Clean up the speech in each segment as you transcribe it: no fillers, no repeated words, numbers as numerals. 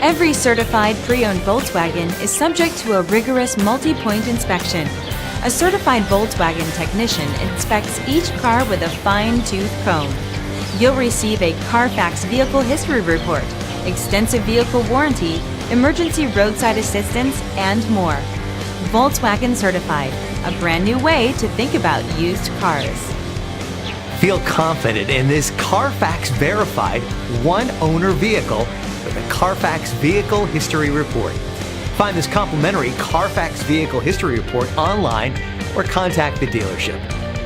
Every certified pre-owned Volkswagen is subject to a rigorous multi-point inspection. A certified Volkswagen technician inspects each car with a fine-tooth comb. You'll receive a CarFax vehicle history report, extensive vehicle warranty, emergency roadside assistance, and more. Volkswagen Certified, a brand new way to think about used cars. Feel confident in this CarFax verified one-owner vehicle with a CarFax Vehicle History Report. Find this complimentary CarFax Vehicle History Report online or contact the dealership.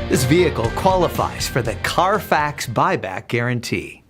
This vehicle qualifies for the CarFax Buyback Guarantee.